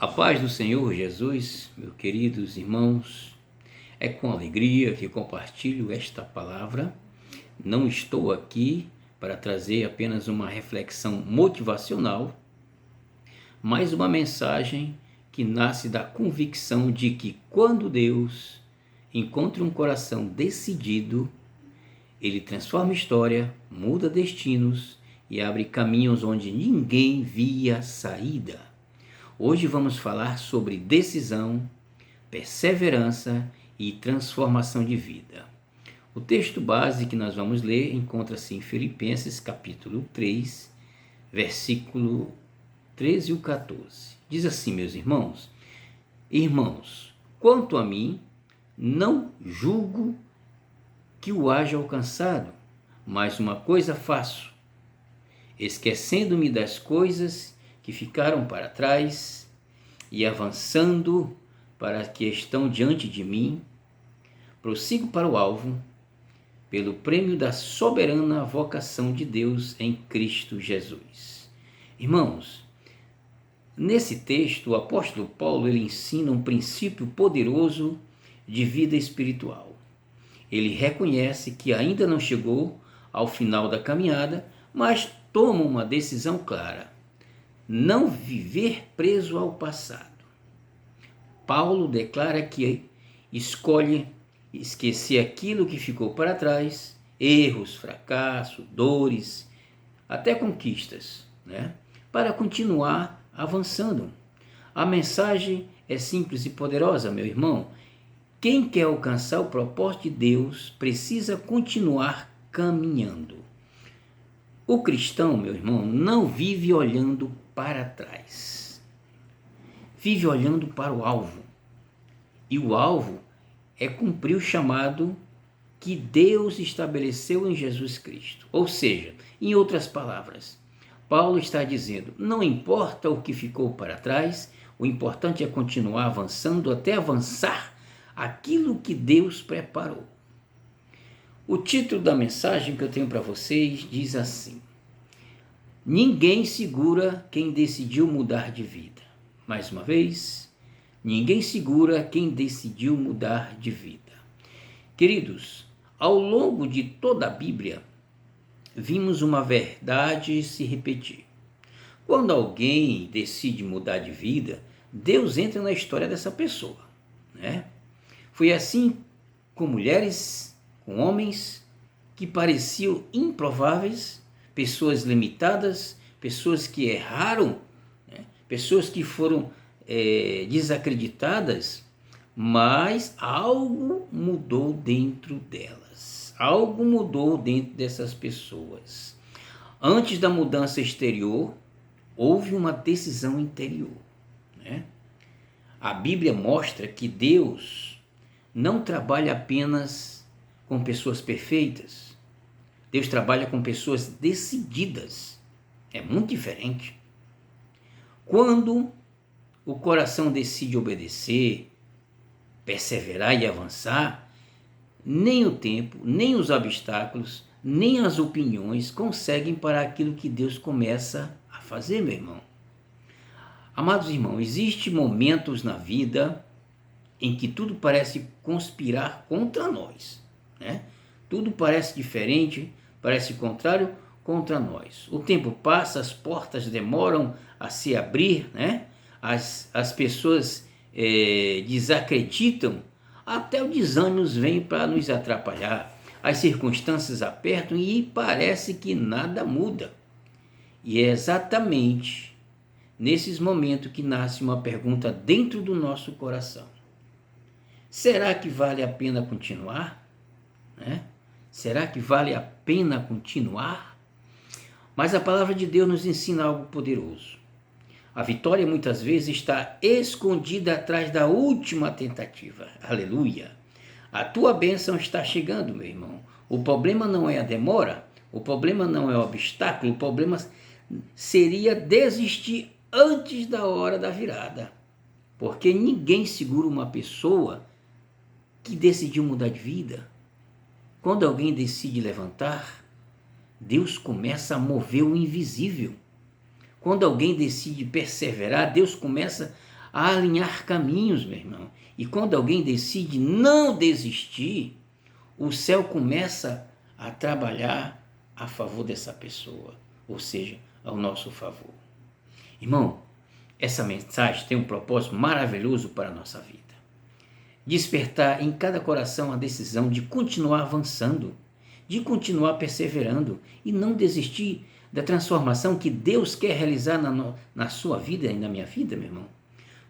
A paz do Senhor Jesus, meus queridos irmãos, é com alegria que compartilho esta palavra. Não estou aqui para trazer apenas uma reflexão motivacional, mas uma mensagem que nasce da convicção de que quando Deus encontra um coração decidido, Ele transforma história, muda destinos e abre caminhos onde ninguém via saída. Hoje vamos falar sobre decisão, perseverança e transformação de vida. O texto base que nós vamos ler encontra-se em Filipenses capítulo 3, versículo 13 e 14. Diz assim, meus irmãos: Irmãos, quanto a mim, não julgo que o haja alcançado, mas uma coisa faço, esquecendo-me das coisas que ficaram para trás e avançando para as que estão diante de mim, prossigo para o alvo, pelo prêmio da soberana vocação de Deus em Cristo Jesus. Irmãos, nesse texto o apóstolo Paulo ele ensina um princípio poderoso de vida espiritual. Ele reconhece que ainda não chegou ao final da caminhada, mas toma uma decisão clara: não viver preso ao passado. Paulo declara que escolhe esquecer aquilo que ficou para trás, erros, fracassos, dores, até conquistas, para continuar avançando. A mensagem é simples e poderosa, meu irmão. Quem quer alcançar o propósito de Deus precisa continuar caminhando. O cristão, meu irmão, não vive olhando para trás. Vive olhando para o alvo. E o alvo é cumprir o chamado que Deus estabeleceu em Jesus Cristo. Ou seja, em outras palavras, Paulo está dizendo: não importa o que ficou para trás, o importante é continuar avançando até avançar aquilo que Deus preparou. O título da mensagem que eu tenho para vocês diz assim: ninguém segura quem decidiu mudar de vida. Mais uma vez, ninguém segura quem decidiu mudar de vida. Queridos, ao longo de toda a Bíblia, vimos uma verdade se repetir. Quando alguém decide mudar de vida, Deus entra na história dessa pessoa, Foi assim com mulheres, com homens que pareciam improváveis, pessoas limitadas, pessoas que erraram, pessoas que foram desacreditadas, mas algo mudou dentro delas, algo mudou dentro dessas pessoas. Antes da mudança exterior, houve uma decisão interior. A Bíblia mostra que Deus não trabalha apenas com pessoas perfeitas. Deus trabalha com pessoas decididas. É muito diferente. Quando o coração decide obedecer, perseverar e avançar, nem o tempo, nem os obstáculos, nem as opiniões conseguem parar aquilo que Deus começa a fazer, meu irmão. Amados irmãos, existem momentos na vida em que tudo parece conspirar contra nós, Tudo parece diferente, parece contrário contra nós. O tempo passa, as portas demoram a se abrir, As pessoas desacreditam, até o desânimo vem para nos atrapalhar. As circunstâncias apertam e parece que nada muda. E é exatamente nesses momentos que nasce uma pergunta dentro do nosso coração: será que vale a pena continuar? Será que vale a pena continuar? Mas a palavra de Deus nos ensina algo poderoso. A vitória muitas vezes está escondida atrás da última tentativa. Aleluia! A tua bênção está chegando, meu irmão. O problema não é a demora, o problema não é o obstáculo, o problema seria desistir antes da hora da virada. Porque ninguém segura uma pessoa que decidiu mudar de vida. Quando alguém decide levantar, Deus começa a mover o invisível. Quando alguém decide perseverar, Deus começa a alinhar caminhos, meu irmão. E quando alguém decide não desistir, o céu começa a trabalhar a favor dessa pessoa, ou seja, ao nosso favor. Irmão, essa mensagem tem um propósito maravilhoso para a nossa vida. Despertar em cada coração a decisão de continuar avançando, de continuar perseverando e não desistir da transformação que Deus quer realizar na sua vida e na minha vida, meu irmão.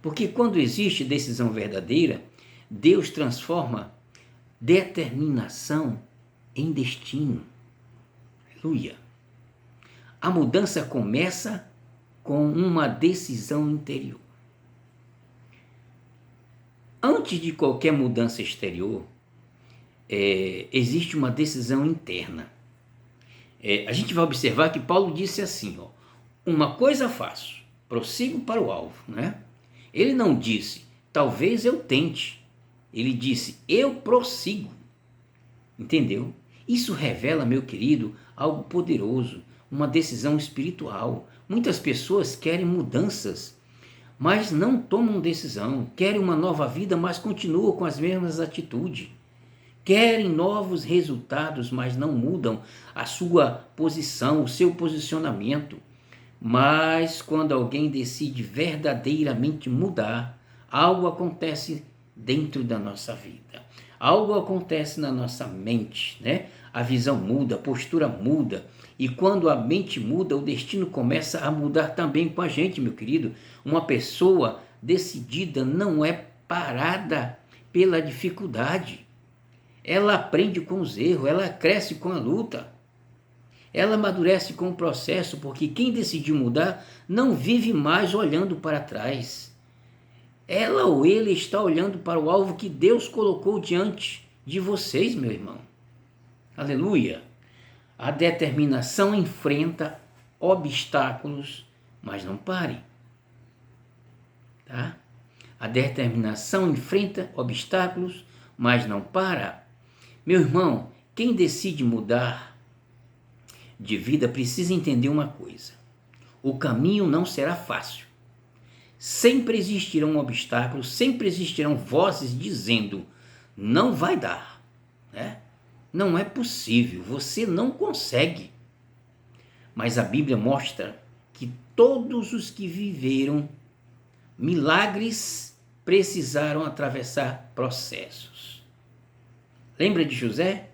Porque quando existe decisão verdadeira, Deus transforma determinação em destino. Aleluia. A mudança começa com uma decisão interior. Antes de qualquer mudança exterior, existe uma decisão interna. A gente vai observar que Paulo disse assim, uma coisa faço, prossigo para o alvo, né? Ele não disse, talvez eu tente. Ele disse, eu prossigo. Entendeu? Isso revela, meu querido, algo poderoso, uma decisão espiritual. Muitas pessoas querem mudanças, mas não tomam decisão. Querem uma nova vida, mas continuam com as mesmas atitudes. Querem novos resultados, mas não mudam a sua posição, o seu posicionamento. Mas quando alguém decide verdadeiramente mudar, algo acontece dentro da nossa vida. Algo acontece na nossa mente, né? A visão muda, a postura muda. E quando a mente muda, o destino começa a mudar também com a gente, meu querido. Uma pessoa decidida não é parada pela dificuldade. Ela aprende com os erros, ela cresce com a luta. Ela amadurece com o processo, porque quem decidiu mudar não vive mais olhando para trás. Ela ou ele está olhando para o alvo que Deus colocou diante de vocês, meu irmão. Aleluia! A determinação enfrenta obstáculos, mas não pare. Tá? A determinação enfrenta obstáculos, mas não para. Meu irmão, quem decide mudar de vida precisa entender uma coisa. O caminho não será fácil. Sempre existirão obstáculos, sempre existirão vozes dizendo, não vai dar, né? Não é possível, você não consegue. Mas a Bíblia mostra que todos os que viveram milagres precisaram atravessar processos. Lembra de José?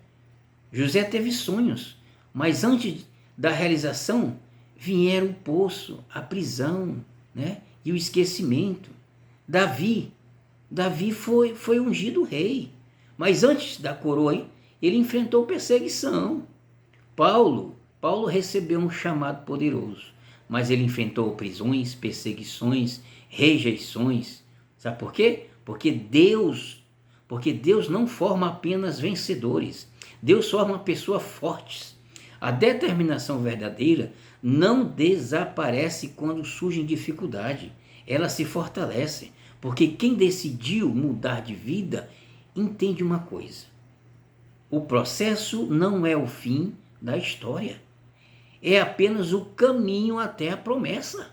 José teve sonhos, mas antes da realização vieram o poço, a prisão, né? E o esquecimento. Davi foi ungido rei, mas antes da coroa, ele enfrentou perseguição. Paulo recebeu um chamado poderoso, mas ele enfrentou prisões, perseguições, rejeições. Sabe por quê? Porque Deus não forma apenas vencedores. Deus forma pessoas fortes. A determinação verdadeira não desaparece quando surge dificuldade. Ela se fortalece, porque quem decidiu mudar de vida entende uma coisa. O processo não é o fim da história. É apenas o caminho até a promessa.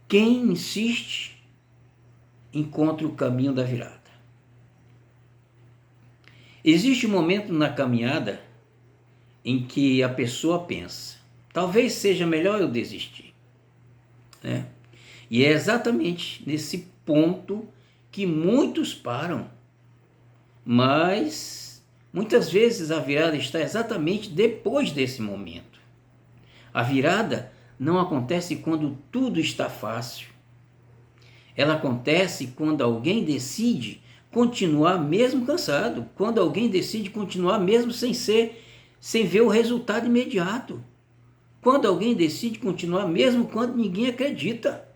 Quem insiste, encontra o caminho da virada. Existe um momento na caminhada em que a pessoa pensa, talvez seja melhor eu desistir, né? E é exatamente nesse ponto que muitos param, mas muitas vezes a virada está exatamente depois desse momento. A virada não acontece quando tudo está fácil. Ela acontece quando alguém decide continuar mesmo cansado, quando alguém decide continuar mesmo sem ver o resultado imediato, quando alguém decide continuar mesmo quando ninguém acredita.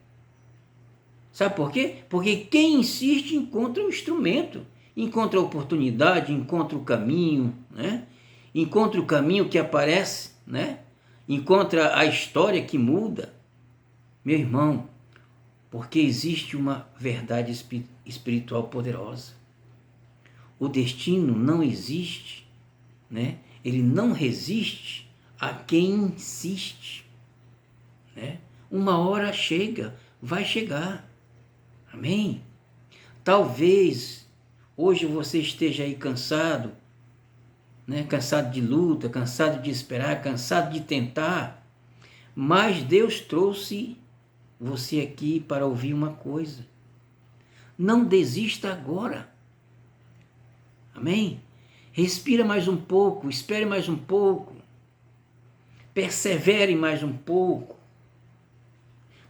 Sabe por quê? Porque quem insiste encontra o instrumento, encontra a oportunidade, encontra o caminho, né? Encontra o caminho que aparece, né? Encontra a história que muda. Meu irmão, porque existe uma verdade espiritual poderosa. O destino não existe, né? Ele não resiste a quem insiste, né? Uma hora chega, vai chegar. Amém? Talvez hoje você esteja aí cansado, né? Cansado de luta, cansado de esperar, cansado de tentar, mas Deus trouxe você aqui para ouvir uma coisa. Não desista agora. Amém? Respira mais um pouco, espere mais um pouco, persevere mais um pouco,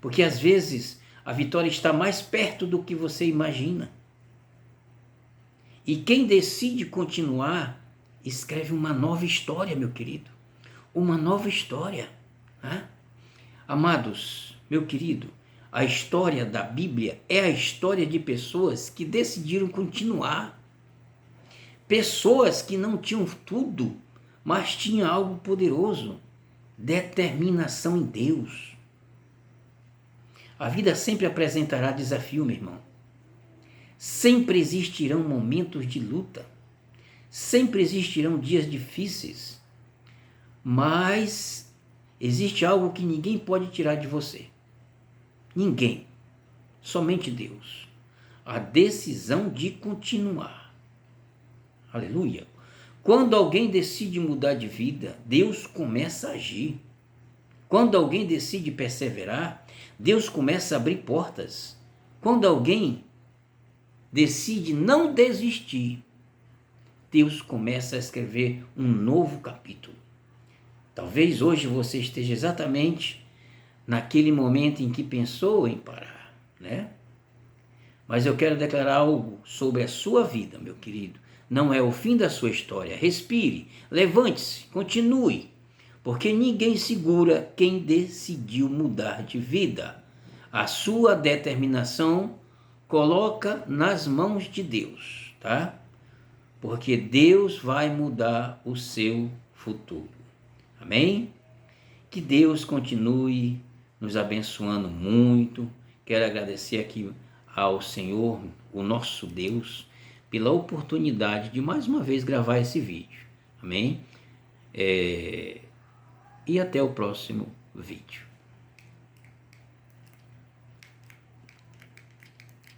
porque às vezes a vitória está mais perto do que você imagina. E quem decide continuar, escreve uma nova história, meu querido. Uma nova história. Né? Amados, meu querido, a história da Bíblia é a história de pessoas que decidiram continuar. Pessoas que não tinham tudo, mas tinham algo poderoso. Determinação em Deus. A vida sempre apresentará desafio, meu irmão. Sempre existirão momentos de luta. Sempre existirão dias difíceis. Mas existe algo que ninguém pode tirar de você. Ninguém. Somente Deus. A decisão de continuar. Aleluia. Quando alguém decide mudar de vida, Deus começa a agir. Quando alguém decide perseverar, Deus começa a abrir portas. Quando alguém decide não desistir, Deus começa a escrever um novo capítulo. Talvez hoje você esteja exatamente naquele momento em que pensou em parar, né? Mas eu quero declarar algo sobre a sua vida, meu querido. Não é o fim da sua história. Respire, levante-se, continue, porque ninguém segura quem decidiu mudar de vida. A sua determinação coloca nas mãos de Deus, tá? Porque Deus vai mudar o seu futuro. Amém? Que Deus continue nos abençoando muito. Quero agradecer aqui ao Senhor, o nosso Deus, pela oportunidade de mais uma vez gravar esse vídeo. Amém? E até o próximo vídeo.